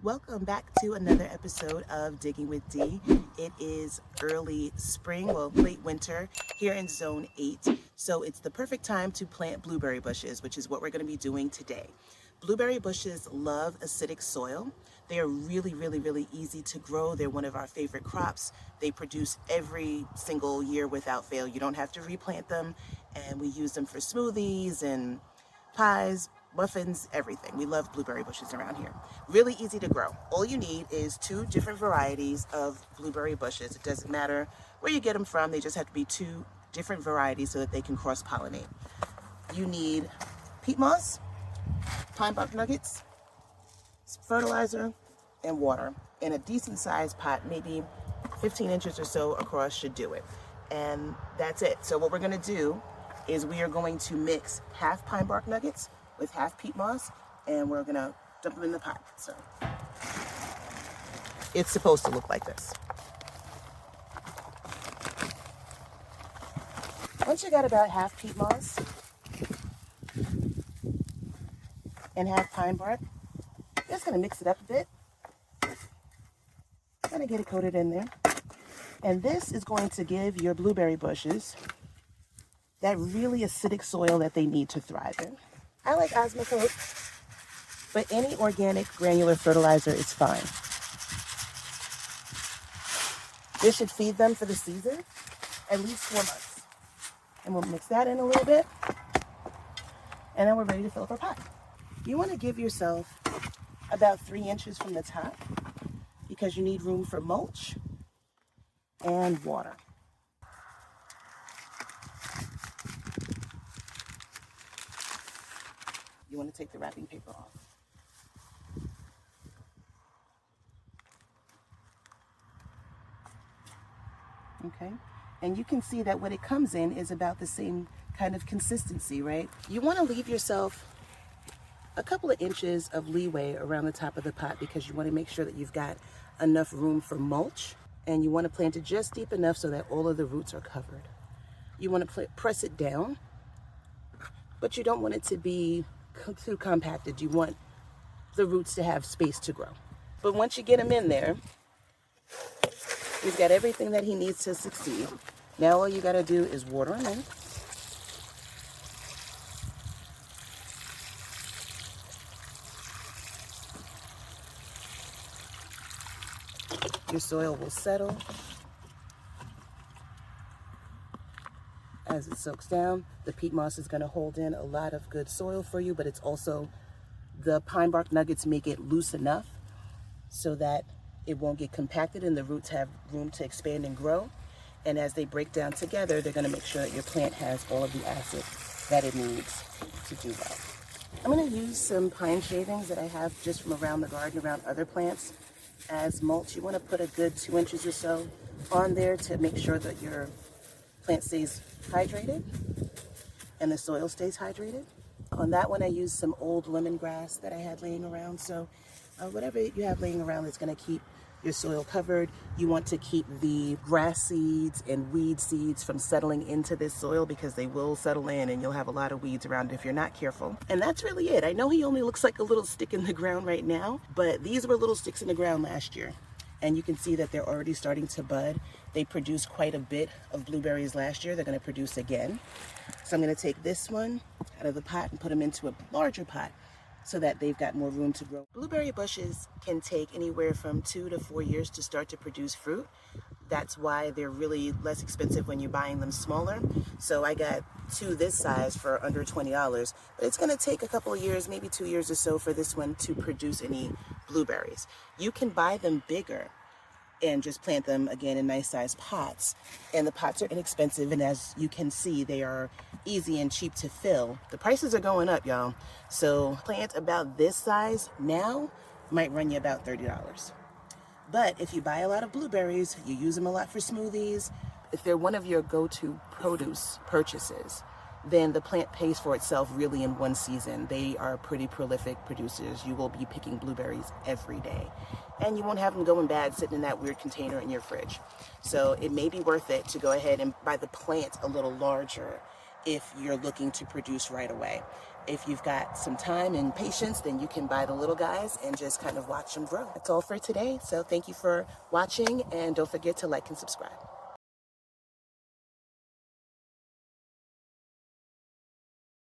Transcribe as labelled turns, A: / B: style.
A: Welcome back to another episode of Digging with D. It is early spring, well, late winter here in Zone 8. So it's the perfect time to plant blueberry bushes, which is what we're going to be doing today. Blueberry bushes love acidic soil. They are really easy to grow. They're one of our favorite crops. They produce every single year without fail. You don't have to replant them, and we use them for smoothies and pies, muffins, everything. We love blueberry bushes around here. Really easy to grow. All you need is 2 different varieties of blueberry bushes. It doesn't matter where you get them from. They just have to be 2 different varieties so that they can cross-pollinate. You need peat moss, pine bark nuggets, fertilizer, and water in a decent sized pot, maybe 15 inches or so across should do it. And that's it. So what we're going to do is we are going to mix half pine bark nuggets with half peat moss, and we're going to dump them in the pot. So it's supposed to look like this. Once you got about half peat moss and half pine bark, just going to mix it up a bit. Kind of get it coated in there. And this is going to give your blueberry bushes that really acidic soil that they need to thrive in. I like Osmocote, but any organic granular fertilizer is fine. This should feed them for the season, at least 4 months. And we'll mix that in a little bit, and then we're ready to fill up our pot. You want to give yourself about 3 inches from the top because you need room for mulch and water. You want to take the wrapping paper off. Okay, and you can see that what it comes in is about the same kind of consistency, right? You want to leave yourself a couple of inches of leeway around the top of the pot because you want to make sure that you've got enough room for mulch, and you want to plant it just deep enough so that all of the roots are covered. You want to press it down, but you don't want it to be too compacted. You want the roots to have space to grow. But once you get them in there, you've got everything that he needs to succeed. Now all you got to do is water them in. Your soil will settle as it soaks down. The peat moss is going to hold in a lot of good soil for you, but it's also, the pine bark nuggets make it loose enough so that it won't get compacted and the roots have room to expand and grow. And as they break down together, they're going to make sure that your plant has all of the acid that it needs to do well. I'm going to use some pine shavings that I have just from around the garden, around other plants, as mulch. You want to put a good 2 inches or so on there to make sure that your plant stays hydrated and the soil stays hydrated. On that one, I used some old lemongrass that I had laying around. So whatever you have laying around that's going to keep your soil covered. You want to keep the grass seeds and weed seeds from settling into this soil because they will settle in and you'll have a lot of weeds around if you're not careful. And that's really it. I know he only looks like a little stick in the ground right now, but these were little sticks in the ground last year. And you can see that they're already starting to bud. They produced quite a bit of blueberries last year. They're going to produce again. So I'm going to take this one out of the pot and put them into a larger pot so that they've got more room to grow. Blueberry bushes can take anywhere from 2 to 4 years to start to produce fruit. That's why they're really less expensive when you're buying them smaller. So I got 2 this size for under $20, but it's going to take a couple of years, maybe 2 years or so for this one to produce any blueberries. You can buy them bigger and just plant them again in nice sized pots. And the pots are inexpensive, and as you can see, they are easy and cheap to fill. The prices are going up, y'all. So plant about this size now might run you about $30. But if you buy a lot of blueberries, you use them a lot for smoothies, if they're one of your go-to produce purchases, then the plant pays for itself really in one season. They are pretty prolific producers. You will be picking blueberries every day. And you won't have them going bad sitting in that weird container in your fridge. So it may be worth it to go ahead and buy the plant a little larger if you're looking to produce right away. If you've got some time and patience, then you can buy the little guys and just kind of watch them grow. That's all for today. So thank you for watching, and don't forget to like and subscribe.